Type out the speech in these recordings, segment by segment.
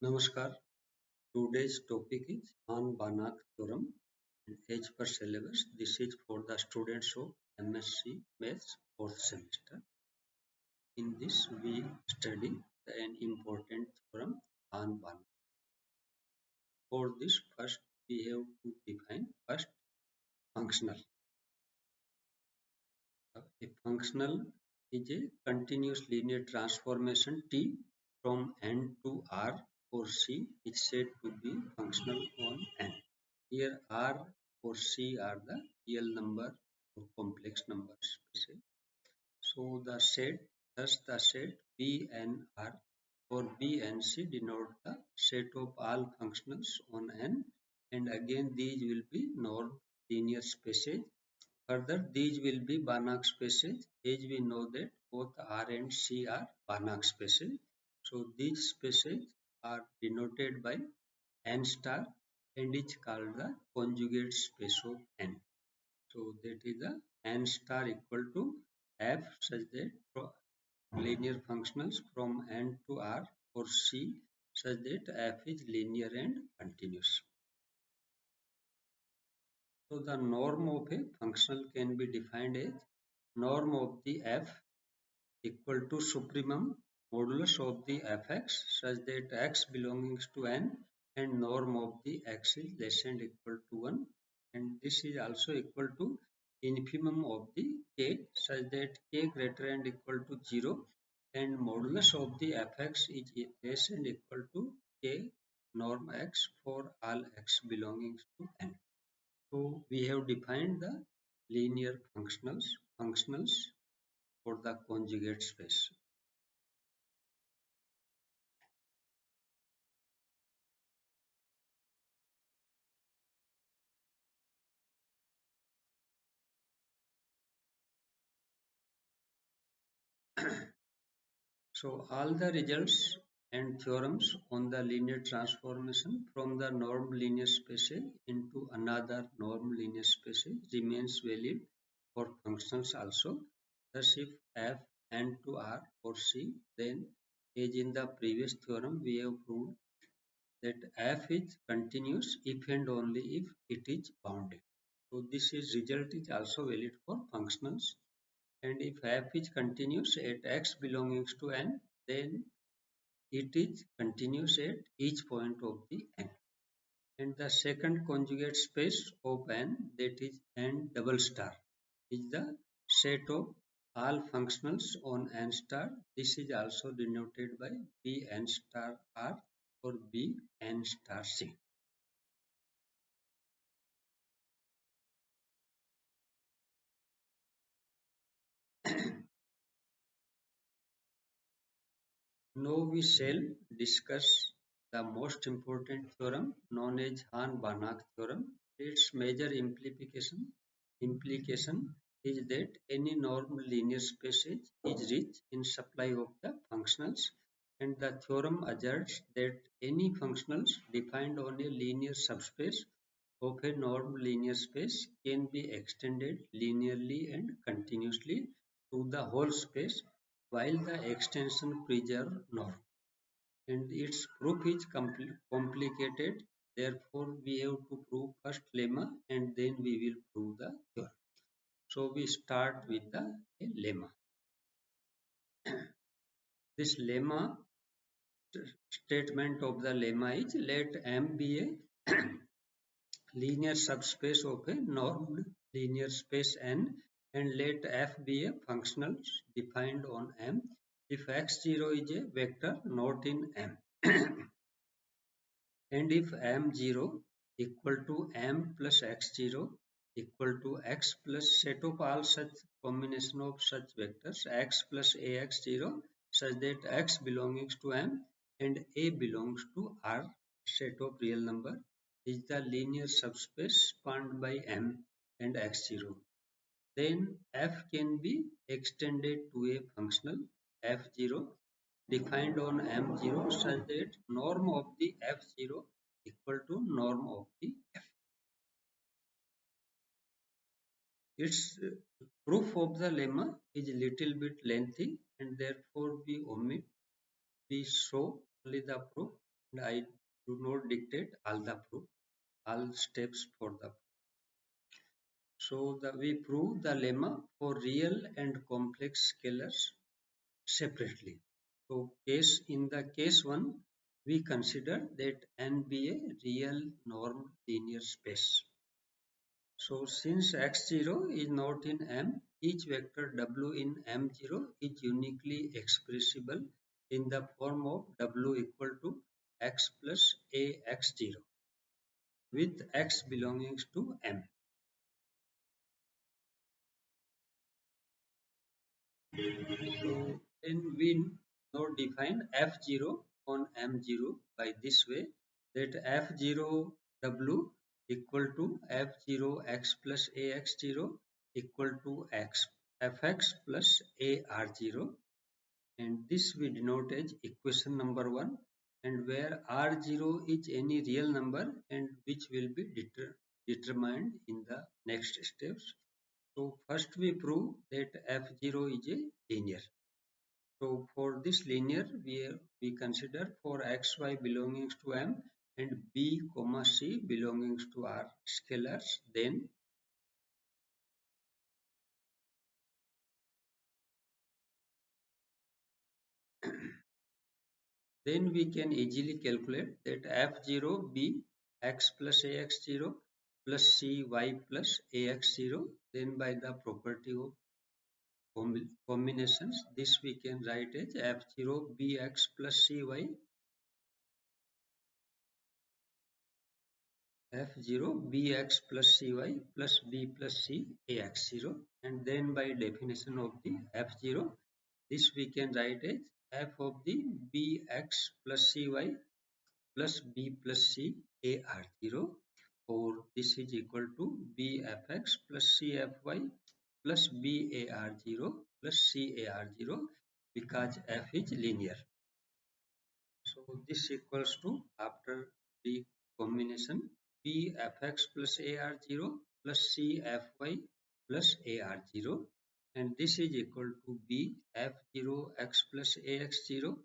Namaskar. Today's topic is Hahn-Banach theorem. And as per syllabus, this is for the students of MSc Maths 4th semester. In this, we study an important theorem, Hahn-Banach. For this, first we have to define first functional. A functional is a continuous linear transformation T from N to R or C is said to be functional on N. Here R or C are the real number or complex numbers. So thus the set B and R or B and C denote the set of all functionals on N, and again these will be norm linear spaces. Further, these will be Banach spaces, as we know that both R and C are Banach spaces. So these spaces are denoted by N star and is called the conjugate space of N. So that is the N star equal to F such that linear functionals from N to R or C such that F is linear and continuous. So the norm of a functional can be defined as norm of the F equal to supremum modulus of the fx such that x belongs to N and norm of the x is less than equal to 1, and this is also equal to infimum of the k such that k greater than equal to 0 and modulus of the fx is less than equal to k norm x for all x belonging to N. So we have defined the linear functionals for the conjugate space. So all the results and theorems on the linear transformation from the norm linear spaces into another norm linear spaces remains valid for functionals also. Thus, if f n to r or c, then as in the previous theorem we have proved that f is continuous if and only if it is bounded. So this result is also valid for functionals. And if f is continuous at x belongs to N, then it is continuous at each point of the N. And the second conjugate space of N, that is N double star, is the set of all functionals on N star. This is also denoted by Bn star R or Bn star C. Now we shall discuss the most important theorem known as Hahn-Banach theorem. Its major implication is that any norm linear space is rich in supply of the functionals, and the theorem asserts that any functionals defined on a linear subspace of a norm linear space can be extended linearly and continuously to the whole space while the extension preserve norm. And its proof is complicated. Therefore, we have to prove first lemma and then we will prove the theorem. So we start with the lemma. This lemma statement of the lemma is let M be a linear subspace of a normed linear space N and let F be a functional defined on M if x0 is a vector not in M. And if m0 equal to m plus x0 equal to x plus set of all such combination of such vectors x plus ax0 such that x belongs to M and A belongs to R set of real number is the linear subspace spanned by M and x0. Then F can be extended to a functional f0 defined on M0 such that norm of the F0 equal to norm of the F. Its proof of the lemma is little bit lengthy and therefore we show only the proof, and I do not dictate all the proof, all steps for the. So we prove the lemma for real and complex scalars separately. So in the case 1, we consider that N be a real norm linear space. So since x0 is not in M, each vector W in M0 is uniquely expressible in the form of W equal to x plus a x0 with x belonging to M. So then we now define F0 on M0 by this way, that F0 W equal to F0 x plus AX0 equal to x Fx plus AR0, and this we denote as equation number 1, and where R0 is any real number and which will be determined in the next steps. So first we prove that F0 is a linear. So for this linear, we consider for xy belonging to M and B, C belonging to R scalars. Then we can easily calculate that F0 be x plus AX0 plus CY plus AX0. Then by the property of combinations, this we can write as F0 BX plus CY F0 Bx plus Cy plus B plus C Ax0, and then by definition of the F0, this we can write as f of the Bx plus Cy plus B plus C Ar0, or this is equal to Bfx plus Cfy plus Bar0 plus Car0, because f is linear. So this equals to, after the combination, Bfx plus Ar0 plus Cfy plus Ar0, and this is equal to Bf0 x plus Ax0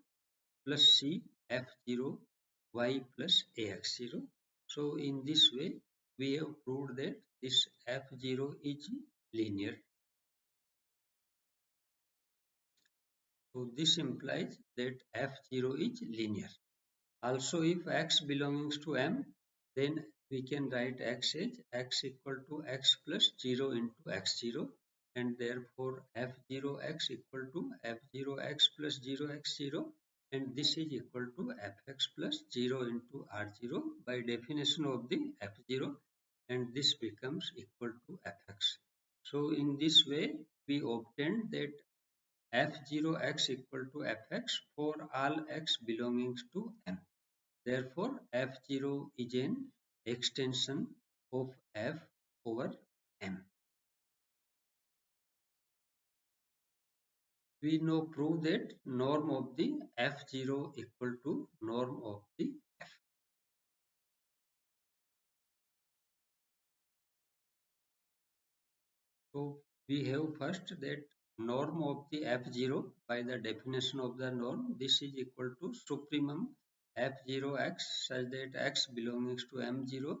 plus Cf0 y plus Ax0. So in this way we have proved that this F0 is linear. So this implies that F0 is linear. Also, if x belongs to M, then we can write x as x equal to x plus 0 into x0, and therefore f0x equal to f0x plus 0x0, and this is equal to fx plus 0 into r0 by definition of the f0, and this becomes equal to fx. So in this way we obtained that f0x equal to fx for all x belonging to M. Therefore, F0 is an extension of F over M. We now prove that norm of the F0 equal to norm of the F. So we have first that norm of the F0 by the definition of the norm. This is equal to supremum F0x such that x belongs to M0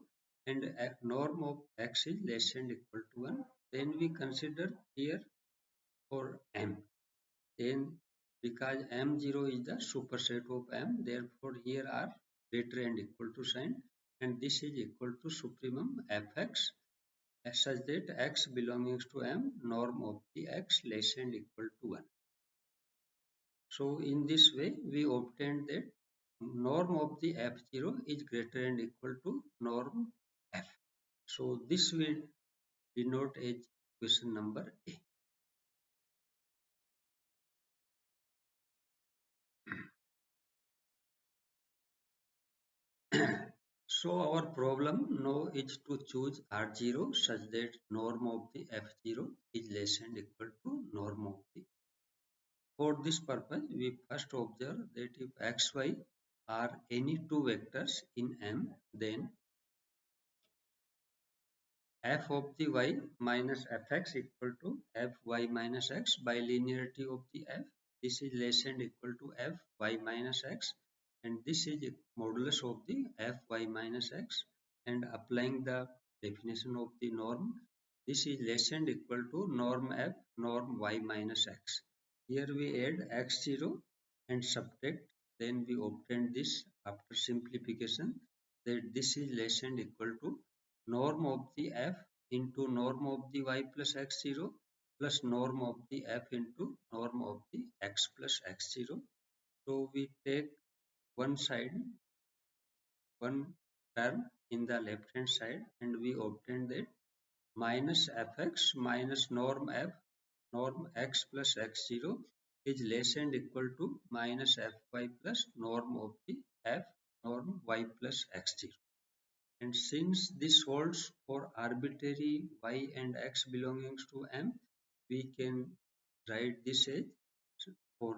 and norm of x is less than equal to 1. Then we consider here for M. Then because M0 is the superset of M, therefore here are greater and equal to sign, and this is equal to supremum Fx such that x belongs to M, norm of the x less than equal to 1. So in this way we obtained that norm of the F0 is greater and equal to norm F. So this will denote as question number A. So our problem now is to choose R0 such that norm of the F0 is less and equal to norm of the. For this purpose, we first observe that if xy are any two vectors in M, then f of the y minus fx equal to fy minus x by linearity of the f. This is less and equal to fy minus x, and this is modulus of the fy minus x, and applying the definition of the norm, this is less than equal to norm f norm y minus x. Here we add x0 and subtract, then we obtain this after simplification, that this is less than equal to norm of the f into norm of the y plus x0 plus norm of the f into norm of the x plus x0. So we take one side, one term in the left hand side, and we obtain that minus fx minus norm f norm x plus x0 is less than equal to minus fy plus norm of the f norm y plus x0. And since this holds for arbitrary y and x belonging to M, we can write this as, for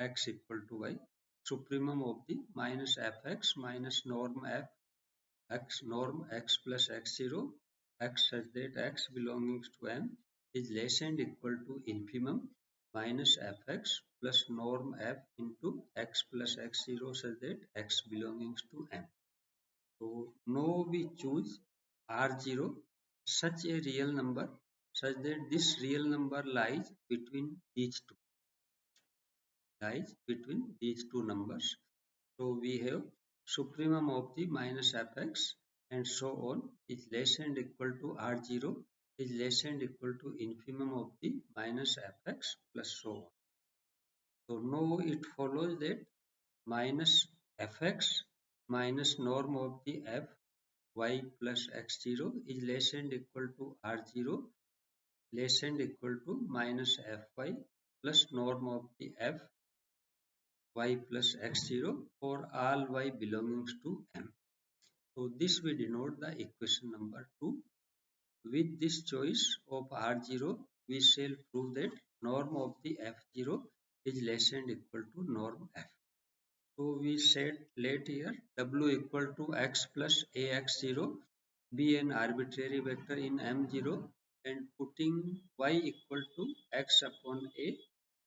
x equal to y, supremum of the minus fx minus norm f x norm x plus x0 x such that x belonging to M is less than equal to infimum minus fx plus norm f into x plus x0 such that x belongs to M. So now we choose R0 such a real number such that this real number lies between these two numbers. So we have supremum of the minus fx and so on is less than equal to R0 is less than equal to infimum of the minus fx plus so on. So now it follows that minus fx minus norm of the f y plus x0 is less than equal to r0 less than equal to minus fy plus norm of the f y plus x0 for all y belonging to M. So this we denote the equation number 2. With this choice of r0, we shall prove that norm of the f0 is less than equal to norm f. So we let here w equal to x plus ax0 be an arbitrary vector in M0 and putting y equal to x upon a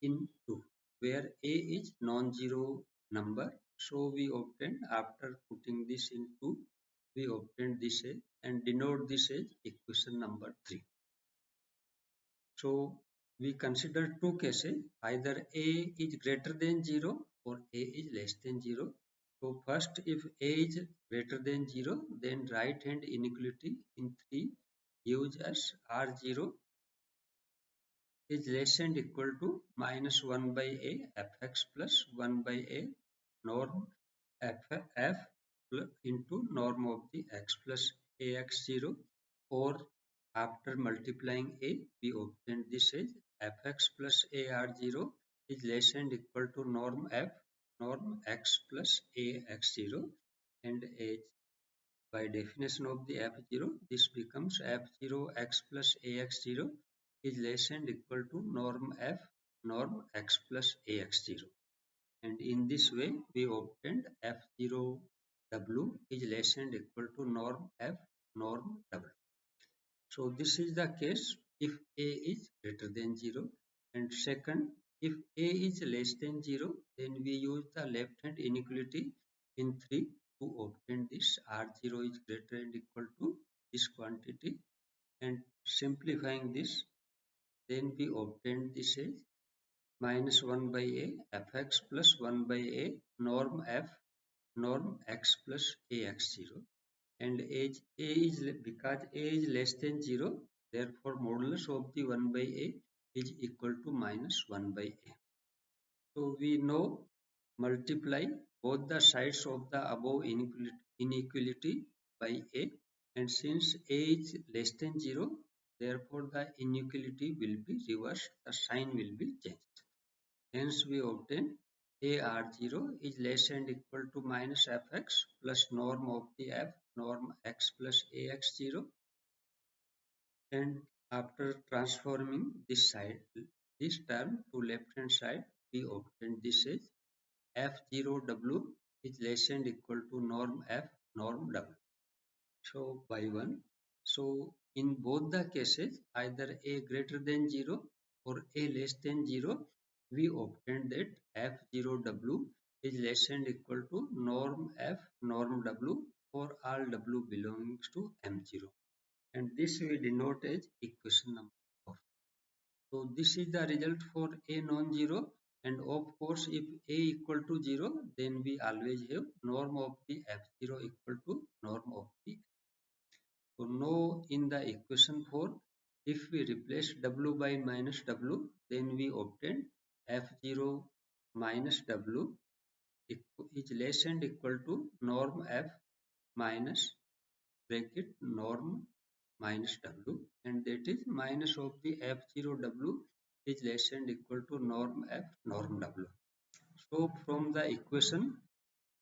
in 2, where a is non-zero number. So we obtain, after putting this in 2, we obtain this a and denote this as equation number 3. So we consider two cases, either a is greater than 0 or a is less than 0. So first, if a is greater than 0, then right hand inequality in 3 gives us r0 is less than equal to minus 1 by a fx plus 1 by a norm f into norm of the x plus ax0, or after multiplying a, we obtain this as fx plus ar0 is less than equal to norm f norm x plus ax0, and as by definition of the f0, this becomes f0 x plus ax0 is less than equal to norm f norm x plus ax0, and in this way we obtained f0 w is less than equal to norm f norm w. So this is the case if a is greater than 0, and second, if a is less than 0, then we use the left hand inequality in 3 to obtain this r0 is greater and equal to this quantity, and simplifying this, then we obtain this as minus 1 by a fx plus 1 by a norm f norm x plus ax0, and age a is because a is less than 0, therefore modulus of the 1 by a is equal to minus 1 by a. So we now multiply both the sides of the above inequality by a, and since a is less than 0, therefore the inequality will be reversed, the sign will be changed. Hence we obtain AR0 is less than equal to minus fx plus norm of the f norm x plus ax0, and after transforming this term to left hand side, we obtain this as f0w is less than equal to norm f norm w. So by 1. So in both the cases, either a greater than 0 or a less than 0, we obtained that f0w is less than equal to norm f norm w for all w belongs to M0. And this we denote as equation number 4. So this is the result for A non-zero, and of course if A equal to 0, then we always have norm of the F0 equal to norm of the. So now in the equation 4, if we replace W by minus W, then we obtain F0 minus W is less and equal to norm F minus bracket norm minus W, and that is minus of the F0 W is less and equal to norm F norm W. So from the equation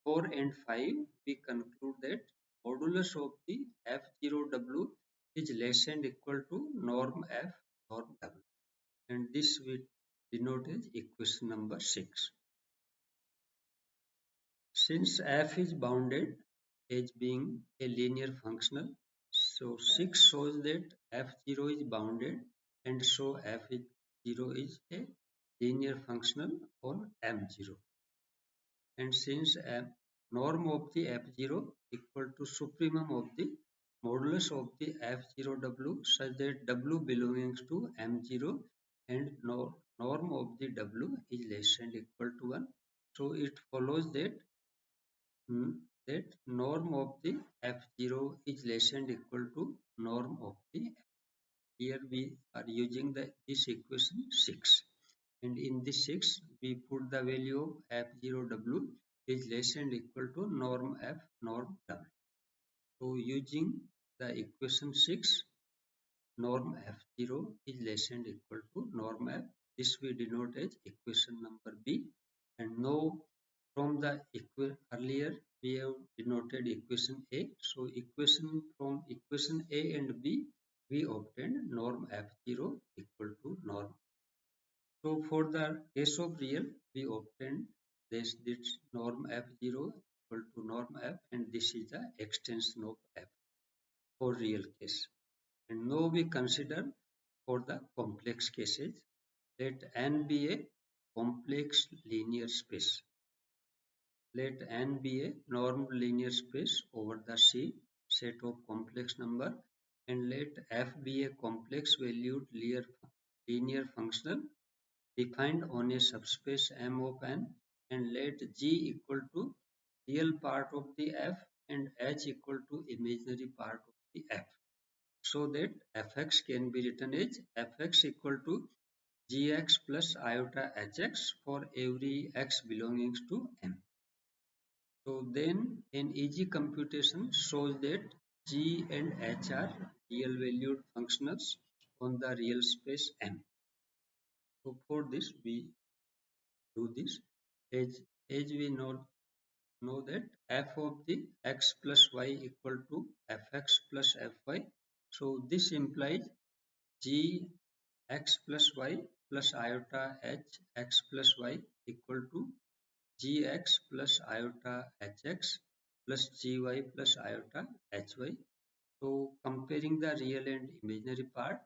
4 and 5 we conclude that modulus of the F0 W is less and equal to norm F norm W, and this we denote as equation number 6. Since f is bounded as being a linear functional, so 6 shows that f0 is bounded, and so f0 is a linear functional on M0. And since norm of the f0 equal to supremum of the modulus of the f0w such that w belongs to M0 and norm of the w is less than equal to 1, so it follows that that norm of the f0 is less than equal to norm of the f. Here we are using this equation 6, and in this 6 we put the value of f0w is less than equal to norm f norm w. So using the equation 6, norm f0 is less than equal to norm f, this we denote as equation number b. And now from the earlier we have denoted equation A. So from equation A and B we obtained norm f0 equal to norm. So for the case of real we obtained this norm f0 equal to norm f, and this is the extension of f for real case. And now we consider for the complex cases. Let N be a complex linear space. Let N be a normed linear space over the C set of complex number, and let F be a complex valued linear functional defined on a subspace M of N, and let G equal to real part of the F and H equal to imaginary part of the F, so that Fx can be written as Fx equal to Gx plus iota Hx for every x belonging to M. So then an easy computation shows that G and H are real valued functionals on the real space M. So for this we do this as we know that f of the x plus y equal to fx plus fy. So this implies G x plus y plus iota h x plus y equal to gx plus iota hx plus gy plus iota hy. So comparing the real and imaginary part,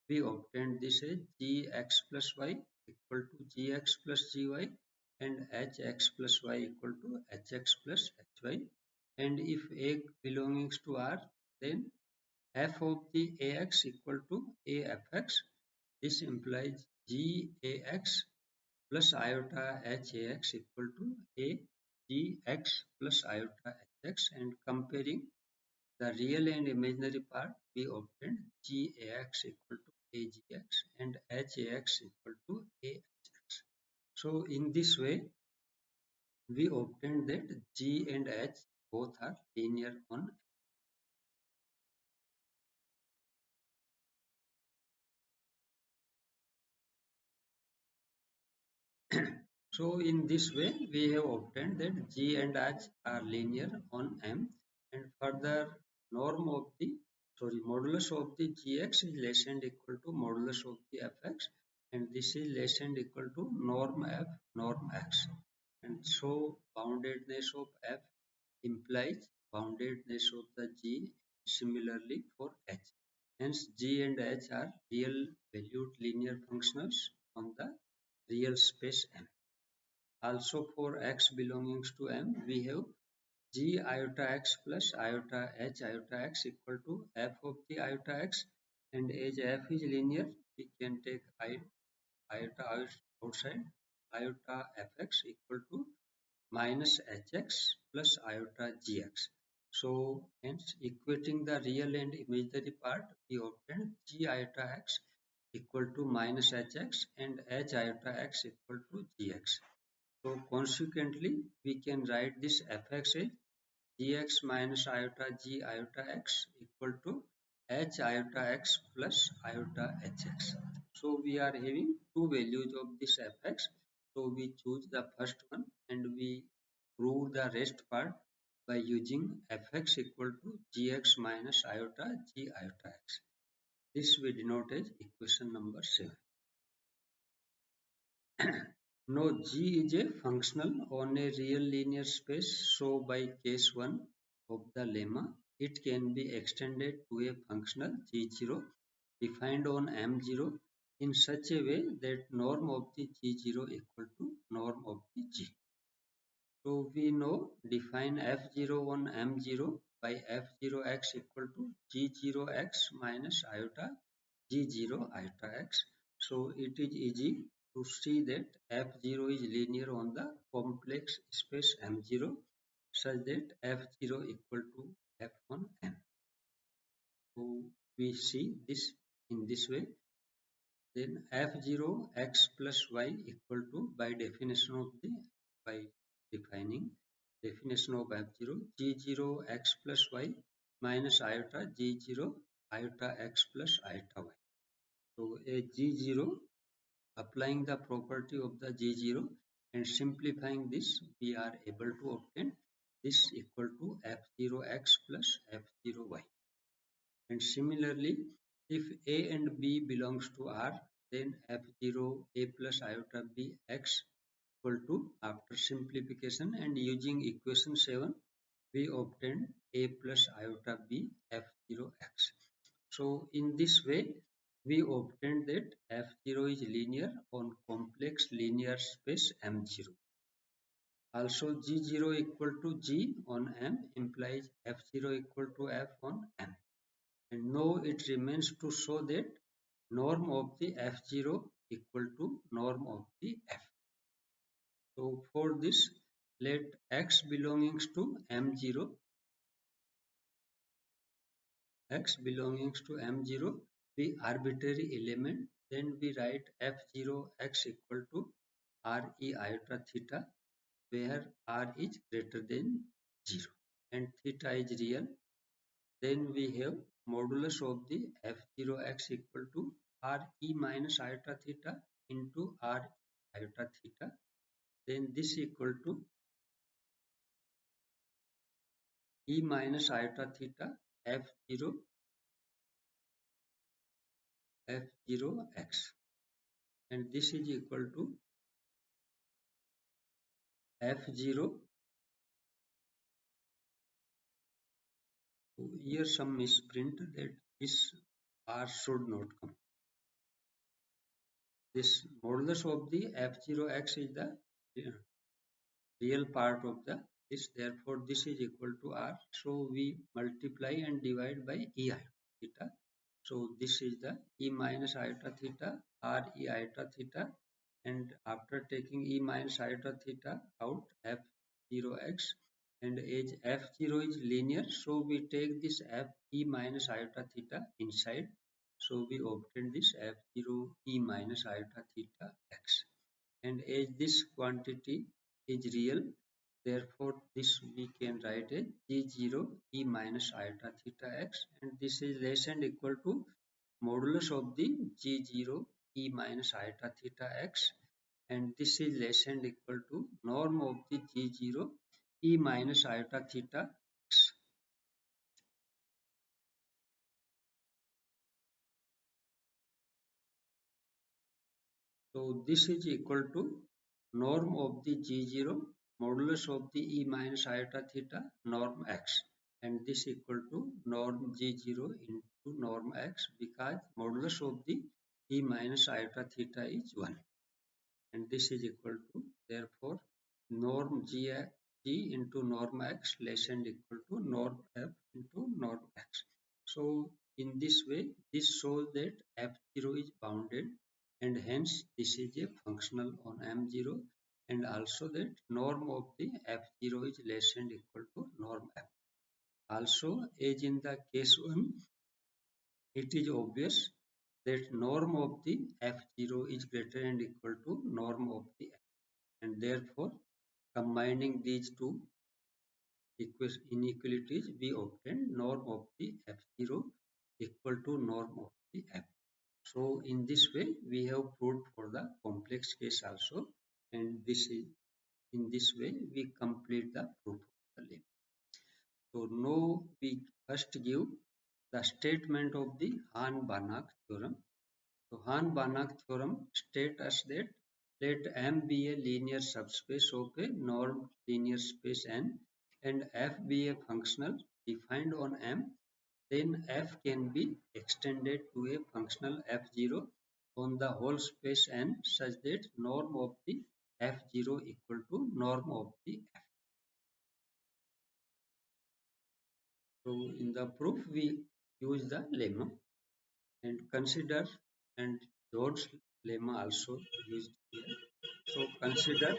we obtained this as gx plus y equal to gx plus gy and hx plus y equal to hx plus hy. And if A belongs to R, then f of the ax equal to afx. This implies gax plus iota hax equal to a gx plus iota hx, and comparing the real and imaginary part we obtained gax equal to agx and hax equal to ahx. So in this way we obtained that G and H both are linear on. So in this way we have obtained that G and H are linear on M, and further modulus of the Gx is less than equal to modulus of the Fx, and this is less than equal to norm F norm X, and so boundedness of F implies boundedness of the G similarly for H. Hence G and H are real valued linear functionals on the real space M. Also for x belongs to M, we have g iota x plus iota h iota x equal to f of the iota x, and as f is linear, we can take iota outside, iota fx equal to minus hx plus iota gx. So hence equating the real and imaginary part, we obtain g iota x equal to minus hx and h iota x equal to gx. So consequently, we can write this fx as gx minus iota g iota x equal to h iota x plus iota hx. So we are having two values of this fx. So we choose the first one and we prove the rest part by using fx equal to gx minus iota g iota x. This we denote as equation number 7. Now G is a functional on a real linear space, so by case 1 of the lemma, it can be extended to a functional G0 defined on M0 in such a way that norm of the G0 equal to norm of the G. So we know define F0 on M0 by F0x equal to G0x minus iota G0 iota x. So it is easy to see that F0 is linear on the complex space M0 such that F0 equal to F on M. So we see this in this way. Then F0 x plus y equal to, by definition of the, by defining definition of F0, G0 x plus y minus iota G0 iota x plus iota y. So a G0, applying the property of the G0 and simplifying this, we are able to obtain this equal to F0x plus F0y. And similarly, if A and B belongs to R, then F0 A plus iota B x equal to, after simplification and using equation 7, we obtain A plus iota B F0 x. So in this way, we obtained that F0 is linear on complex linear space M0. Also G0 equal to G on M implies F0 equal to F on M. And now it remains to show that norm of the F0 equal to norm of the F. So for this, let x belongs to M0, x belongs to M0 be arbitrary element, then we write F0 x equal to Re iota theta, where R is greater than 0 and theta is real. Then we have modulus of the F0 x equal to Re minus iota theta into Re iota theta. Then this equal to E minus iota theta F0 x, and this is equal to F0. So here some misprint, that this R should not come. This modulus of the F0 x is the real part of the this, therefore this is equal to R. So we multiply and divide by E iota theta. So this is the E minus iota theta Re iota theta, and after taking E minus iota theta out, F0x, and as F0 is linear, so we take this F E minus iota theta inside. So we obtain this F0 E minus iota theta x. And as this quantity is real, therefore this we can write as G0 E minus iota theta x, and this is less and equal to modulus of the G0 E minus iota theta x, and this is less and equal to norm of the G0 E minus iota theta x. So this is equal to norm of the G0 modulus of the E minus iota theta norm x, and this equal to norm G0 into norm x, because modulus of the E minus iota theta is 1, and this is equal to, therefore norm G into norm X less and equal to norm F into norm X. So in this way, this shows that F0 is bounded and hence this is a functional on M0, and also that norm of the F0 is less and equal to norm F. Also, as in the case 1, it is obvious that norm of the F0 is greater and equal to norm of the F, and therefore combining these two inequalities, we obtain norm of the F0 equal to norm of the F. So in this way, we have proved for the complex case also, and this is in this way we complete the proof of the limit. So now we first give the statement of the Hahn-Banach theorem. So Hahn-Banach theorem states us that let M be a linear subspace of a normed linear space N and F be a functional defined on M, then F can be extended to a functional F0 on the whole space N such that norm of the F0 equal to norm of the F. So in the proof we use the lemma and consider, and Jones lemma also used here. So consider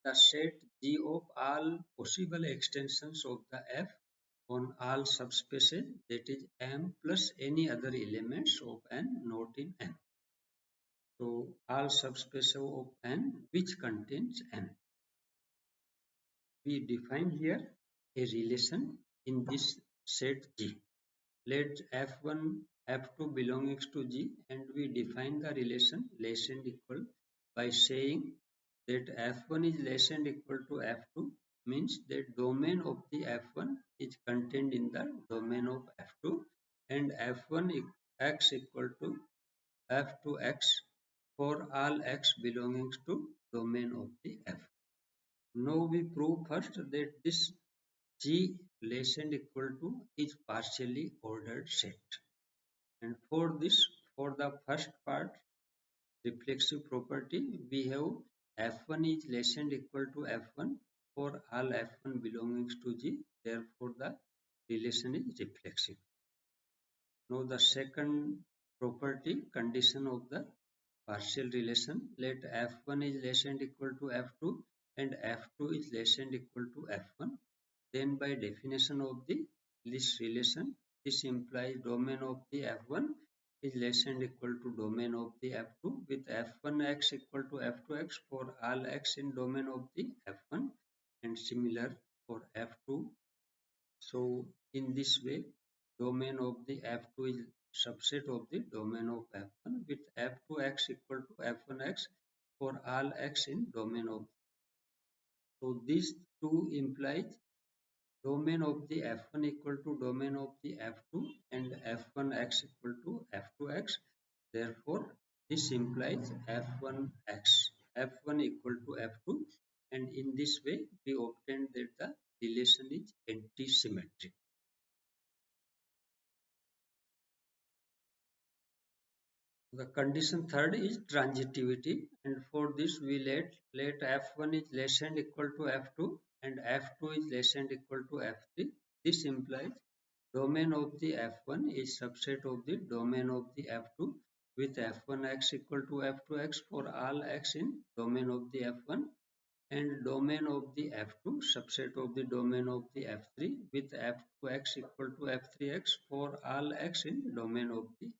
the set G of all possible extensions of the F on all subspaces, that is M plus any other elements of N not in N. So all subspaces of N which contains N. We define here a relation in this set G. Let F1, F2 belongs to G, and we define the relation less and equal by saying that F1 is less and equal to F2, means that domain of the F1 is contained in the domain of F2, and F1 x equal to F2x for all x belonging to domain of the F. Now we prove first that this G less and equal to is partially ordered set. And for this, for the first part, reflexive property, we have F1 is less and equal to F1 for all F1 belonging to G. Therefore, the relation is reflexive. Now the second property, condition of the partial relation, let F1 is less and equal to F2 and F2 is less and equal to F1. Then by definition of this relation, this implies domain of the F1 is less and equal to domain of the F2 with F1x equal to F2x for all x in domain of the F1 and similar for F2. So in this way, domain of the F2 is subset of the domain of F1 with F2x equal to F1x for all x in domain of. So these two implies domain of the F1 equal to domain of the F2 and F1x equal to F2x. Therefore, this implies F1 equal to F2, and in this way we obtain that the relation is anti-symmetric. The condition third is transitivity, and for this we let F1 is less and equal to F2 and F2 is less and equal to F3. This implies domain of the F1 is subset of the domain of the F2 with F1x equal to F2x for all x in domain of the F1 and domain of the F2 subset of the domain of the F3 with F2x equal to F3x for all x in domain of the.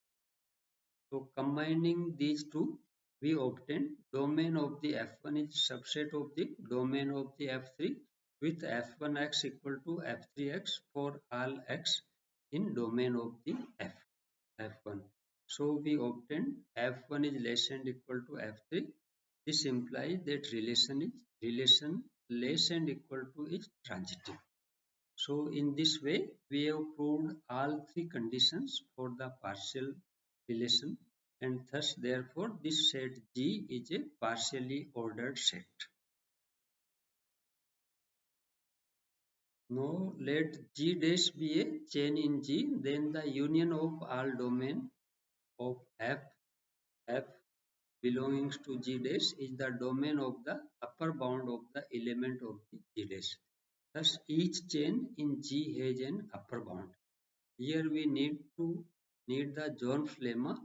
So combining these two, we obtain domain of the F1 is subset of the domain of the F3 with F1x equal to F3x for all x in domain of the F1. So we obtain F1 is less and equal to F3. This implies that relation less and equal to is transitive. So in this way, we have proved all three conditions for the partial relation, and thus therefore this set G is a partially ordered set. Now let G dash be a chain in G, then the union of all domain of F belonging to G dash is the domain of the upper bound of the element of the G dash. Thus, each chain in G has an upper bound. Here we need the Jones lemma.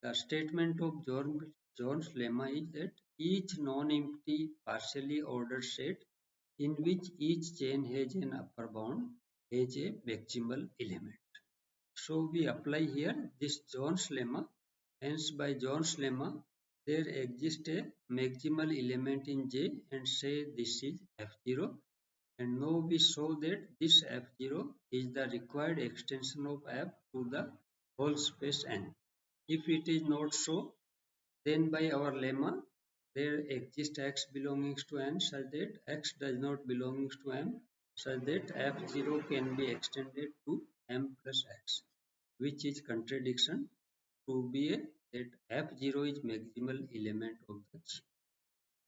The statement of Jones lemma is that each non-empty partially ordered set in which each chain has an upper bound has a maximal element. So we apply here this Jones lemma. Hence, by Jones lemma, there exists a maximal element in J, and say this is F0. And now we show that this F0 is the required extension of F to the whole space N. If it is not so, then by our lemma, there exists X belonging to N such that X does not belong to M, such that F0 can be extended to M plus X, which is contradiction to be a, that F0 is maximal element of the G.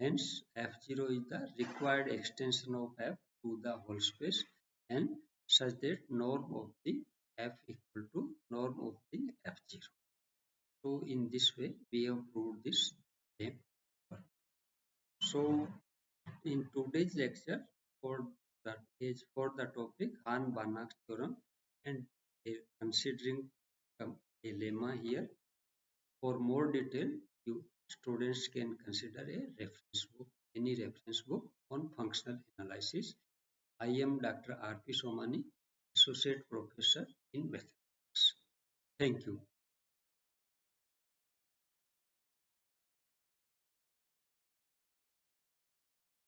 Hence, F0 is the required extension of F to the whole space and such that norm of the F equal to norm of the F0. So, in this way, we have proved this theorem. So, in today's lecture, for that is for the topic Hahn-Banach theorem and considering a lemma here. For more detail, you students can consider a reference book, any reference book on functional analysis. I am Dr. R.P. Somani, Associate Professor in Mathematics. Thank you.